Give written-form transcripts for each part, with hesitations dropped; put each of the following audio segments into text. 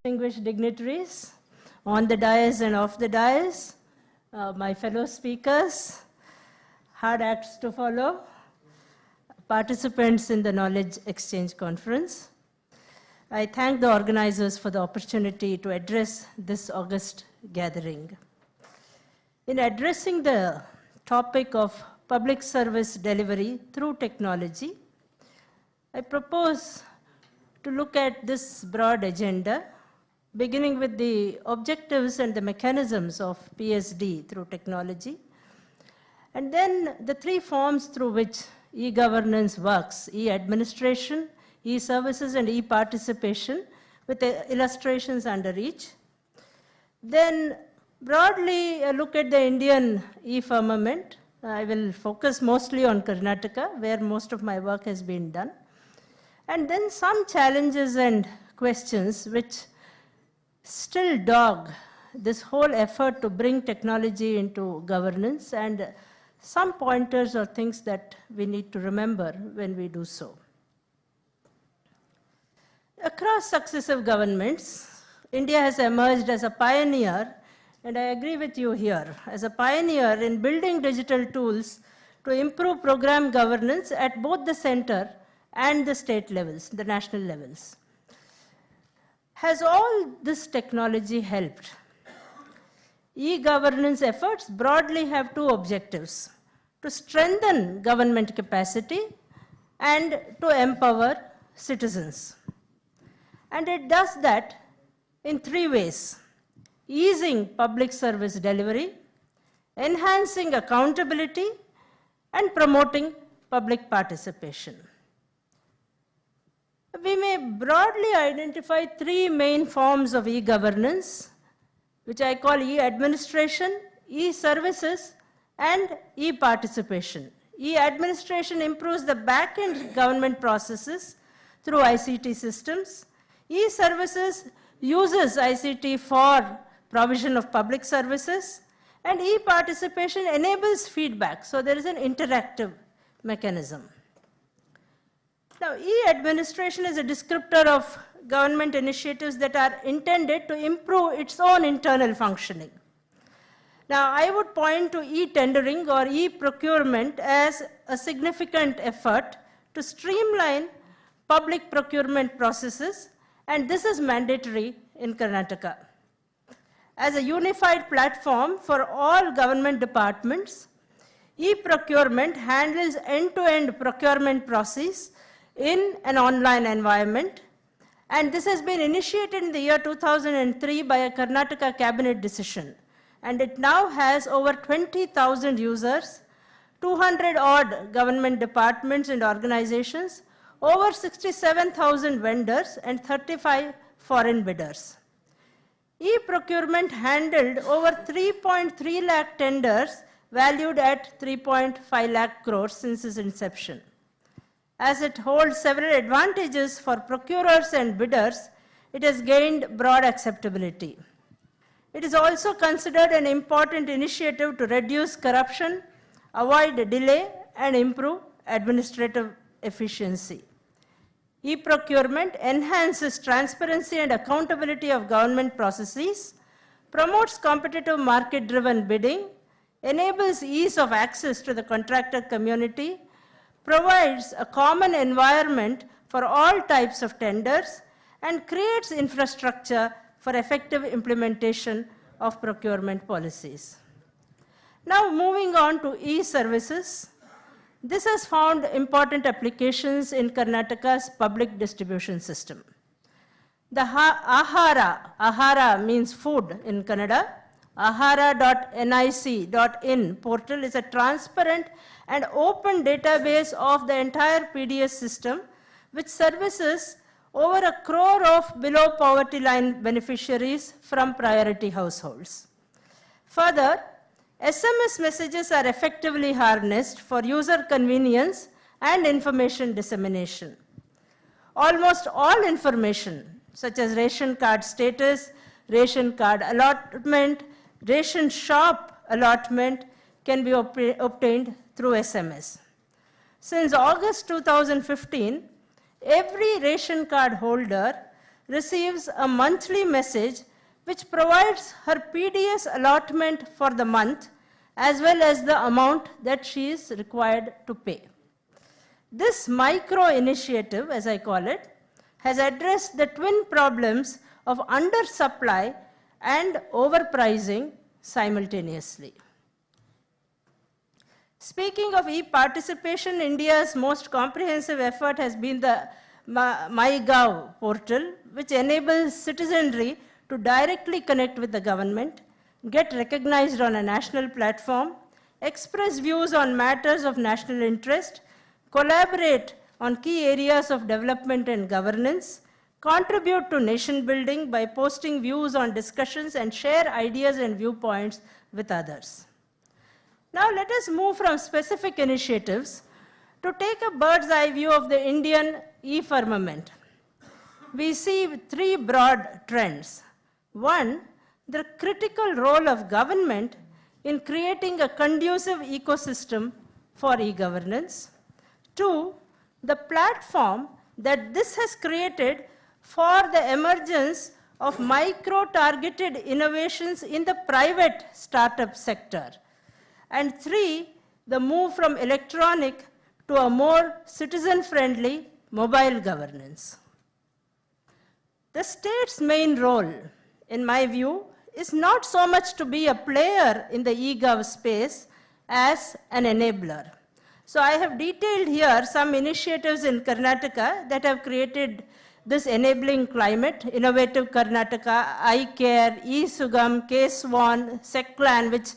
distinguished dignitaries on the dais and off the dais, my fellow speakers, hard acts to follow, participants in the Knowledge Exchange Conference. I thank the organizers for the opportunity to address this august gathering. In addressing the topic of public service delivery through technology, I propose to look at this broad agenda, beginning with the objectives and the mechanisms of PSD through technology, and then the three forms through which e-governance works: e-administration, e-services, and e-participation, with illustrations under each. Then broadly look at the Indian e-firmament. I will focus mostly on Karnataka, where most of my work has been done. And then some challenges and questions which still dog this whole effort to bring technology into governance, and some pointers or things that we need to remember when we do so. Across successive governments, India has emerged as a pioneer, and I agree with you here, as a pioneer in building digital tools to improve program governance at both the center and the state levels, the national levels. Has all this technology helped? E-governance efforts broadly have two objectives: to strengthen government capacity and to empower citizens. And it does that in three ways: easing public service delivery, enhancing accountability, and promoting public participation. We may broadly identify three main forms of e-governance, which I call e-administration, e-services, and e-participation. E-administration improves the back-end government processes through ICT systems. E-services uses ICT for provision of public services, and e-participation enables feedback, so there is an interactive mechanism. Now, e-administration is a descriptor of government initiatives that are intended to improve its own internal functioning. Now, I would point to e-tendering or e-procurement as a significant effort to streamline public procurement processes, and this is mandatory in Karnataka. As a unified platform for all government departments, e-procurement handles end-to-end procurement process in an online environment, and this has been initiated in the year 2003 by a Karnataka cabinet decision, and it now has over 20,000 users, 200 odd government departments and organizations, over 67,000 vendors, and 35 foreign bidders. E-procurement handled over 3.3 lakh tenders valued at 3.5 lakh crores since its inception. As it holds several advantages for procurers and bidders, it has gained broad acceptability. It is also considered an important initiative to reduce corruption, avoid delay, and improve administrative efficiency. E-procurement enhances transparency and accountability of government processes, promotes competitive market-driven bidding, enables ease of access to the contractor community, provides a common environment for all types of tenders, and creates infrastructure for effective implementation of procurement policies. Now, moving on to e-services. This has found important applications in Karnataka's public distribution system. The Ahara means food in Kannada. Ahara.nic.in portal is a transparent and open database of the entire PDS system, which services over 1 crore of below poverty line beneficiaries from priority households. Further, SMS messages are effectively harnessed for user convenience and information dissemination. Almost all information, such as ration card status, ration card allotment, ration shop allotment, can be obtained through SMS. Since August 2015, every ration card holder receives a monthly message which provides her PDS allotment for the month as well as the amount that she is required to pay. This micro initiative, as I call it, has addressed the twin problems of undersupply and overpricing simultaneously. Speaking of e-participation, India's most comprehensive effort has been the MyGov portal, which enables citizenry to directly connect with the government, get recognized on a national platform, express views on matters of national interest, collaborate on key areas of development and governance, contribute to nation building by posting views on discussions, and share ideas and viewpoints with others. Now let us move from specific initiatives to take a bird's eye view of the Indian e-firmament. We see three broad trends. One, the critical role of government in creating a conducive ecosystem for e-governance. Two, the platform that this has created for the emergence of micro-targeted innovations in the private startup sector. And three, the move from electronic to a more citizen-friendly mobile governance. The state's main role, in my view, is not so much to be a player in the e-gov space as an enabler. So I have detailed here some initiatives in Karnataka that have created this enabling climate: Innovative Karnataka, iCare, eSugam, K-Swan, SecLAN, which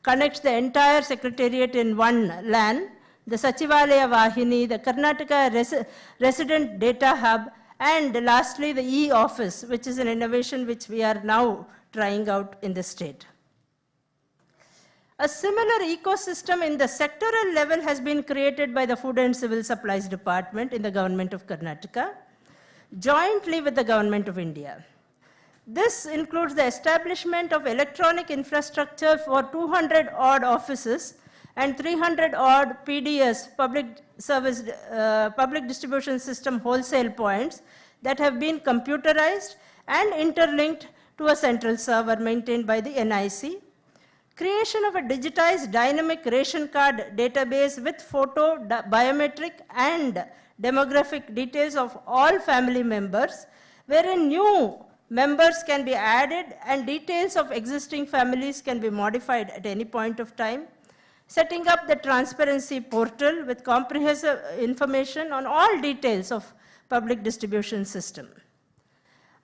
connects the entire secretariat in one LAN, the Sachivalaya Vahini, the Karnataka Resident Data Hub, and lastly the e-office, which is an innovation which we are now trying out in the state. A similar ecosystem in the sectoral level has been created by the Food and Civil Supplies Department in the Government of Karnataka, jointly with the Government of India. This includes the establishment of electronic infrastructure for 200 odd offices and 300 odd PDS, public distribution system wholesale points, that have been computerized and interlinked to a central server maintained by the NIC. Creation of a digitized dynamic ration card database with photo, biometric and demographic details of all family members, wherein new members can be added and details of existing families can be modified at any point of time. Setting up the transparency portal with comprehensive information on all details of public distribution system.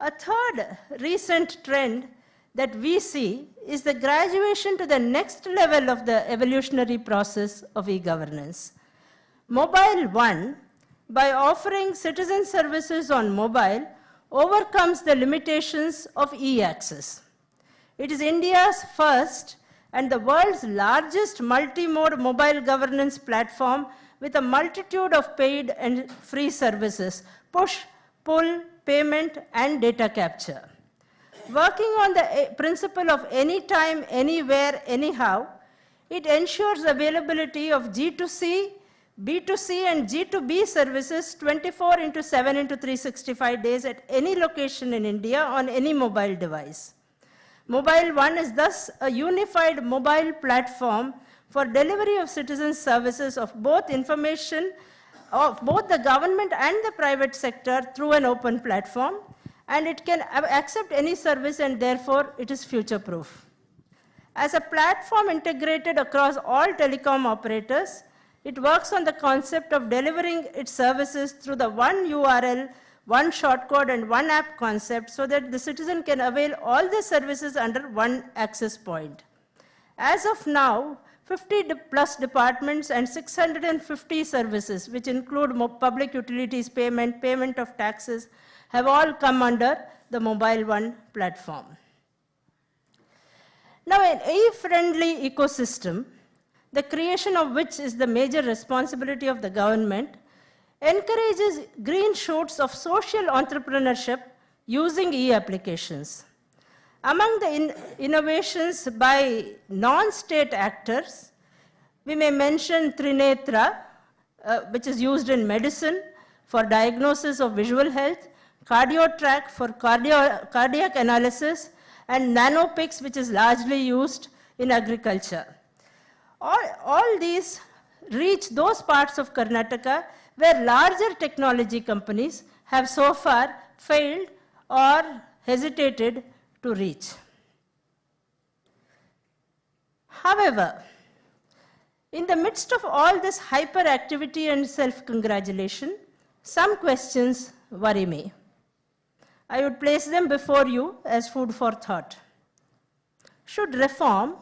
A third recent trend that we see is the graduation to the next level of the evolutionary process of e-governance. Mobile One, by offering citizen services on mobile, overcomes the limitations of e-access. It is India's first and the world's largest multi-mode mobile governance platform with a multitude of paid and free services: push, pull, payment, and data capture. Working on the principle of anytime, anywhere, anyhow, it ensures availability of G2C, B2C, and G2B services 24/7/365 days at any location in India on any mobile device. Mobile One is thus a unified mobile platform for delivery of citizen services of both information of both the government and the private sector through an open platform, and it can accept any service, and therefore it is future-proof. As a platform integrated across all telecom operators, it works on the concept of delivering its services through the one URL, one shortcode, and one app concept, so that the citizen can avail all the services under one access point. As of now, 50 plus departments and 650 services, which include public utilities payment, payment of taxes, have all come under the Mobile One platform. Now, an e-friendly ecosystem, the creation of which is the major responsibility of the government, encourages green shoots of social entrepreneurship using e-applications. Among the innovations by non-state actors, we may mention Trinetra, which is used in medicine for diagnosis of visual health, CardioTrack for cardiac analysis, and NanoPix, which is largely used in agriculture. All these reach those parts of Karnataka where larger technology companies have so far failed or hesitated to reach. However, in the midst of all this hyperactivity and self-congratulation, some questions worry me. I would place them before you as food for thought. Should reform,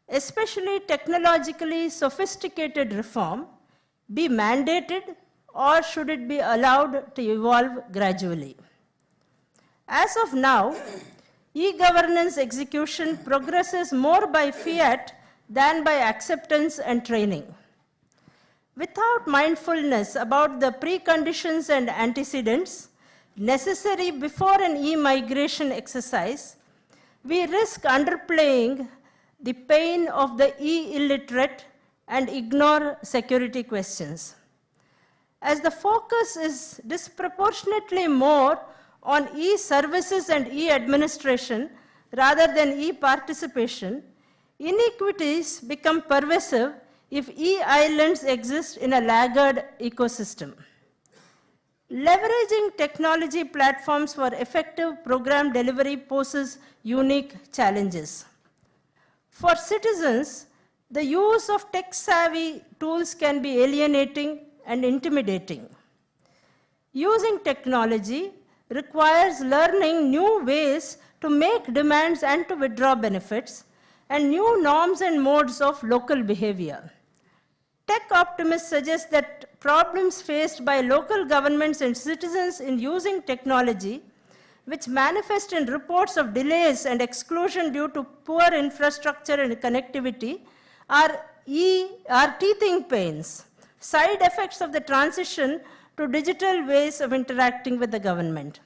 especially technologically sophisticated reform, be mandated, or should it be allowed to evolve gradually? As of now, e-governance execution progresses more by fiat than by acceptance and training. Without mindfulness about the preconditions and antecedents necessary before an e-migration exercise, we risk underplaying the pain of the e-illiterate and ignore security questions. As the focus is disproportionately more on e-services and e-administration rather than e-participation, inequities become pervasive if e-islands exist in a laggard ecosystem. Leveraging technology platforms for effective program delivery poses unique challenges. For citizens, the use of tech-savvy tools can be alienating and intimidating. Using technology requires learning new ways to make demands and to withdraw benefits, and new norms and modes of local behavior. Tech optimists suggest that problems faced by local governments and citizens in using technology, which manifest in reports of delays and exclusion due to poor infrastructure and connectivity, are teething pains, side effects of the transition to digital ways of interacting with the government.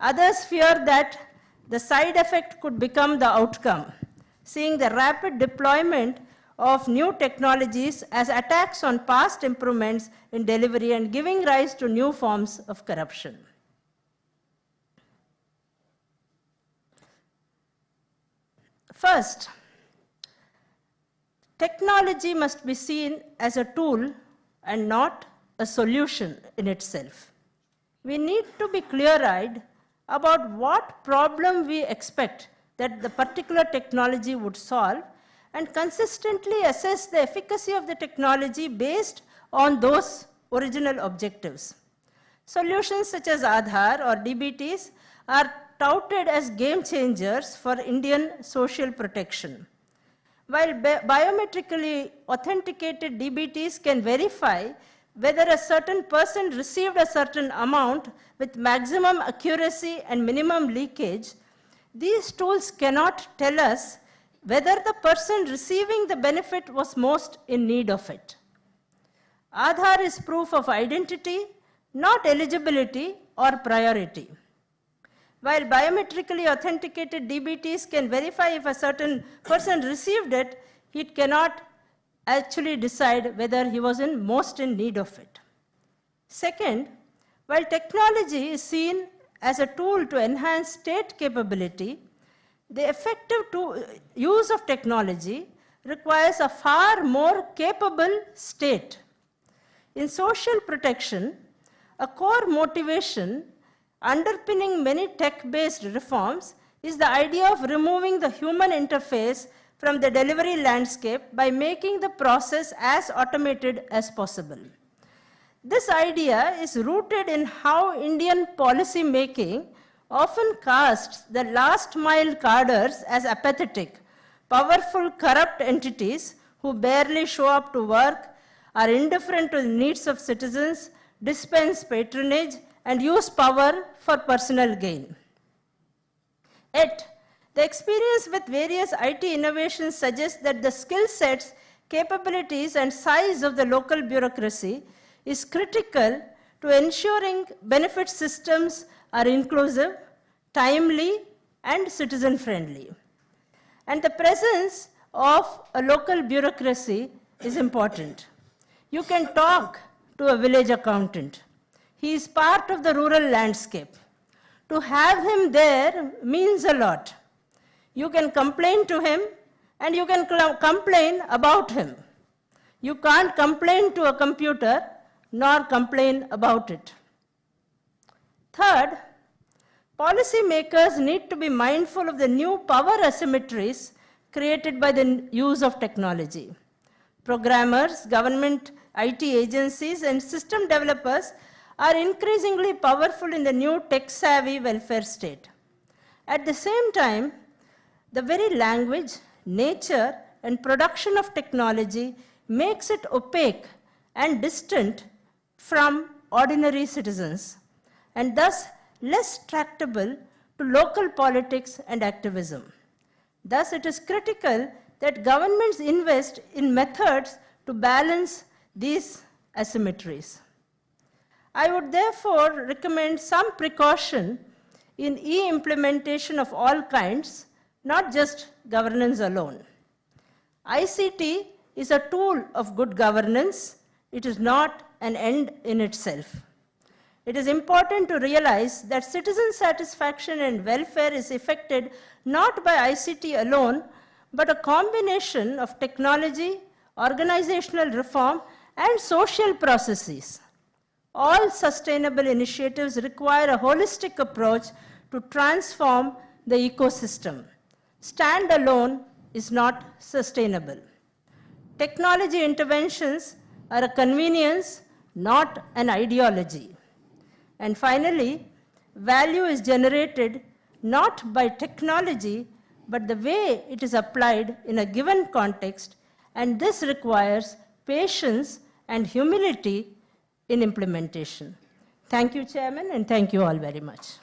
Others fear that the side effect could become the outcome, seeing the rapid deployment of new technologies as attacks on past improvements in delivery and giving rise to new forms of corruption. First, technology must be seen as a tool and not a solution in itself. We need to be clear-eyed about what problem we expect that the particular technology would solve and consistently assess the efficacy of the technology based on those original objectives. Solutions such as Aadhaar or DBTs are touted as game changers for Indian social protection. While biometrically authenticated DBTs can verify whether a certain person received a certain amount with maximum accuracy and minimum leakage, these tools cannot tell us whether the person receiving the benefit was most in need of it. Aadhaar is proof of identity, not eligibility or priority. While biometrically authenticated DBTs can verify if a certain person received it, it cannot actually decide whether he was most in need of it. Second, while technology is seen as a tool to enhance state capability, the effective use of technology requires a far more capable state. In social protection, a core motivation underpinning many tech-based reforms is the idea of removing the human interface from the delivery landscape by making the process as automated as possible. This idea is rooted in how Indian policy making often casts the last mile carders as apathetic, powerful, corrupt entities who barely show up to work, are indifferent to the needs of citizens, dispense patronage, and use power for personal gain. Yet, the experience with various IT innovations suggests that the skill sets, capabilities, and size of the local bureaucracy is critical to ensuring benefit systems are inclusive, timely, and citizen-friendly. And the presence of a local bureaucracy is important. You can talk to a village accountant. He is part of the rural landscape. To have him there means a lot. You can complain to him and you can complain about him. You can't complain to a computer nor complain about it. Third, policymakers need to be mindful of the new power asymmetries created by the use of technology. Programmers, government IT agencies, and system developers are increasingly powerful in the new tech-savvy welfare state. At the same time, the very language, nature, and production of technology makes it opaque and distant from ordinary citizens, and thus less tractable to local politics and activism. Thus, it is critical that governments invest in methods to balance these asymmetries. I would therefore recommend some precaution in e-implementation of all kinds, not just governance alone. ICT is a tool of good governance. It is not an end in itself. It is important to realize that citizen satisfaction and welfare is affected not by ICT alone, but a combination of technology, organizational reform, and social processes. All sustainable initiatives require a holistic approach to transform the ecosystem. Standalone is not sustainable. Technology interventions are a convenience, not an ideology. And finally, value is generated not by technology, but the way it is applied in a given context, and this requires patience and humility in implementation. Thank you, Chairman, and thank you all very much.